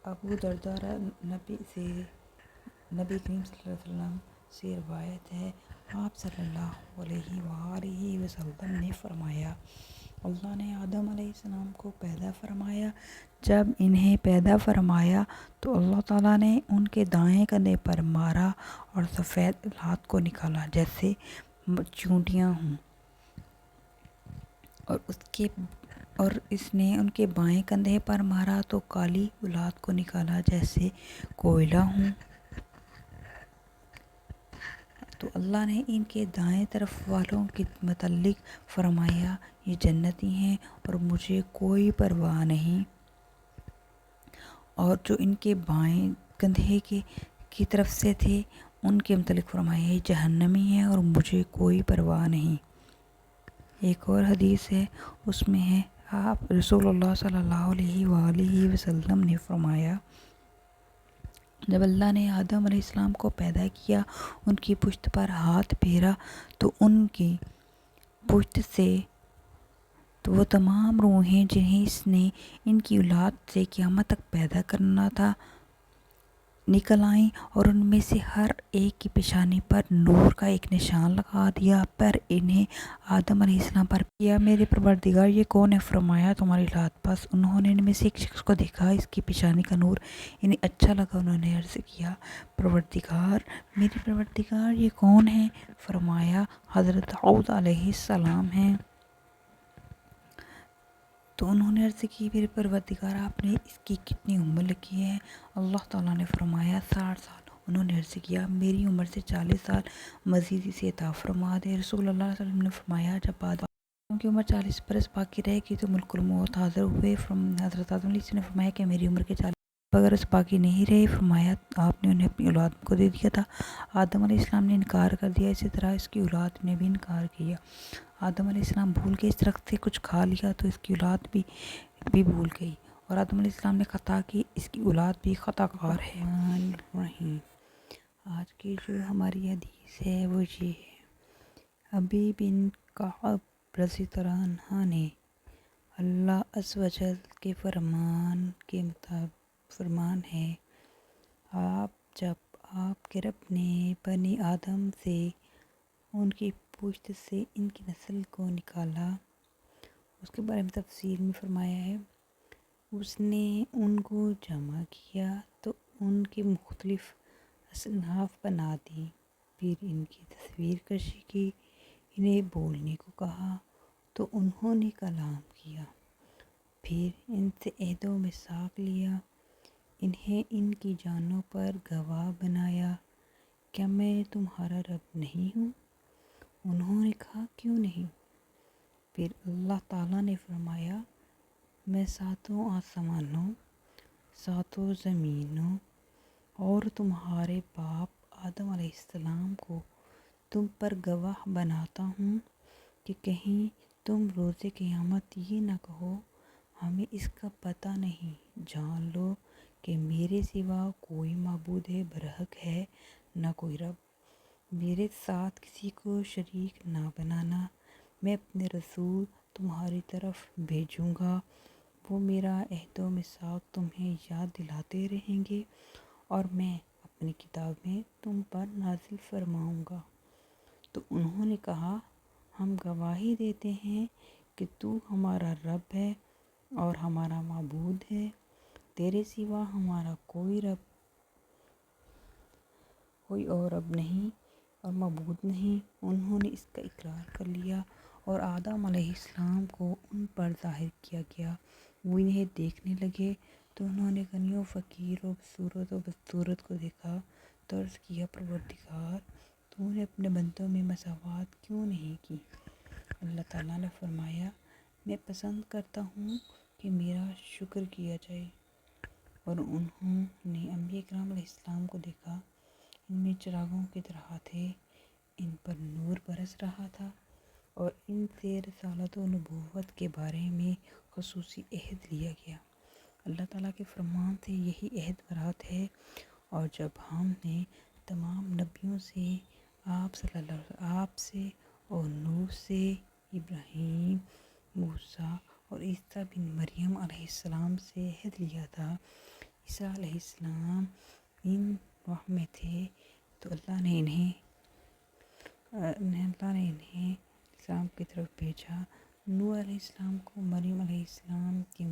ابو درداء نبی کریم صلی اللہ علیہ وسلم سے روایت ہے، آپ صلی اللہ علیہ وآلہ وسلم نے فرمایا، اللہ نے آدم علیہ السلام کو پیدا فرمایا۔ جب انہیں پیدا فرمایا تو اللہ تعالیٰ نے ان کے دائیں کندھے پر مارا اور سفید اولاد کو نکالا جیسے چونٹیاں ہوں، اور اس نے ان کے بائیں کندھے پر مارا تو کالی اولاد کو نکالا جیسے کوئلہ ہوں۔ تو اللہ نے ان کے دائیں طرف والوں کے متعلق فرمایا، یہ جنتی ہیں اور مجھے کوئی پرواہ نہیں، اور جو ان کے بائیں کندھے کی طرف سے تھے ان کے متعلق فرمایا، یہ جہنمی ہیں اور مجھے کوئی پرواہ نہیں۔ ایک اور حدیث ہے، اس میں ہے، آپ رسول اللہ صلی اللہ علیہ وآلہ وسلم نے فرمایا، جب اللہ نے آدم علیہ السلام کو پیدا کیا، ان کی پشت پر ہاتھ پھیرا تو ان کی پشت سے تو وہ تمام روحیں جنہیں اس نے ان کی اولاد سے قیامت تک پیدا کرنا تھا نکل آئیں، اور ان میں سے ہر ایک کی پیشانی پر نور کا ایک نشان لگا دیا۔ پر انہیں آدم علیہ السلام پر کیا، میرے پروردگار یہ کون ہے؟ فرمایا، تمہاری اولاد۔ پس انہوں نے ان میں سے ایک شخص کو دیکھا، اس کی پیشانی کا نور انہیں اچھا لگا، انہوں نے عرض کیا، میرے پروردگار یہ کون ہے؟ فرمایا، حضرت داؤد علیہ السلام ہیں۔ تو انہوں نے عرض کی، میرے پروردگار آپ نے اس کی کتنی عمر لکھی ہے؟ اللہ تعالیٰ نے فرمایا، 60 سال۔ انہوں نے عرض کیا، میری عمر سے 40 سال مزید اسے عطا فرما دے۔ رسول اللہ صلی اللہ علیہ وسلم نے فرمایا، جب آدم کی عمر 40 برس باقی رہے گی تو ملک الموت حاضر ہوئے۔ حضرت آدم علیہ السلام نے فرمایا کہ میری عمر کے 40 برس باقی نہیں رہے۔ فرمایا، آپ نے انہیں اپنی اولاد کو دے دیا تھا۔ آدم علیہ السلام نے انکار کر دیا، اسی طرح اس کی اولاد نے بھی انکار کیا۔ آدم علیہ السلام بھول کے اس درخت سے کچھ کھا لیا تو اس کی اولاد بھی بھول گئی، اور آدم علیہ السلام نے خطا کی، اس کی اولاد بھی خطا کار ہے۔ آج کی جو ہماری حدیث ہے وہ یہ ہے، ابی بن کعب رضی اللہ عنہ نے اللہ عز و جل کے فرمان کے مطابق فرمان ہے، جب آپ کے رب نے بنی آدم سے ان کی پشت سے ان کی نسل کو نکالا، اس کے بارے میں تفصیل میں فرمایا ہے، اس نے ان کو جمع کیا تو ان کی مختلف اصناف بنا دی، پھر ان کی تصویر کشی کی، انہیں بولنے کو کہا تو انہوں نے کلام کیا، پھر ان سے عہد و میثاق لیا، انہیں ان کی جانوں پر گواہ بنایا، کیا میں تمہارا رب نہیں ہوں؟ انہوں نے کہا، کیوں نہیں؟ پھر اللہ تعالیٰ نے فرمایا، میں ساتوں آسمانوں، ساتوں زمینوں اور تمہارے باپ آدم علیہ السلام کو تم پر گواہ بناتا ہوں کہ کہیں تم روز قیامت یہ نہ کہو، ہمیں اس کا پتہ نہیں، جان لو کہ میرے سوا کوئی معبود برحق ہے نہ کوئی رب، میرے ساتھ کسی کو شریک نہ بنانا، میں اپنے رسول تمہاری طرف بھیجوں گا، وہ میرا عہد و میثاق تمہیں یاد دلاتے رہیں گے، اور میں اپنی کتاب میں تم پر نازل فرماؤں گا۔ تو انہوں نے کہا، ہم گواہی دیتے ہیں کہ تو ہمارا رب ہے اور ہمارا معبود ہے، تیرے سوا ہمارا کوئی اور رب نہیں اور معبود نہیں۔ انہوں نے اس کا اقرار کر لیا اور آدم علیہ السلام کو ان پر ظاہر کیا گیا، وہ انہیں دیکھنے لگے تو انہوں نے غنی و فقیر و بصورت و بدصورت کو دیکھا تو عرض کیا، پروردگار تو نے اپنے بندوں میں مساوات کیوں نہیں کی؟ اللہ تعالیٰ نے فرمایا، میں پسند کرتا ہوں کہ میرا شکر کیا جائے، اور انہوں نے انبیاء کرام علیہ السلام کو دیکھا، ان میں چراغوں کی طرح تھے، ان پر نور برس رہا تھا، اور ان سے رسالت و نبوت کے بارے میں خصوصی عہد لیا گیا، اللہ تعالیٰ کے فرمان سے یہی عہد برات ہے، اور جب ہم نے تمام نبیوں سے آپ سے اور نوح سے، ابراہیم، موسیٰ اور عیسیٰ بن مریم علیہ السلام سے عہد لیا تھا، عیسیٰ علیہ السلام ان راہ میں تھے تو اللہ نے انہیں اسلام کی طرف بھیجا۔ نوح علیہ السلام کو مریم علیہ السلام کی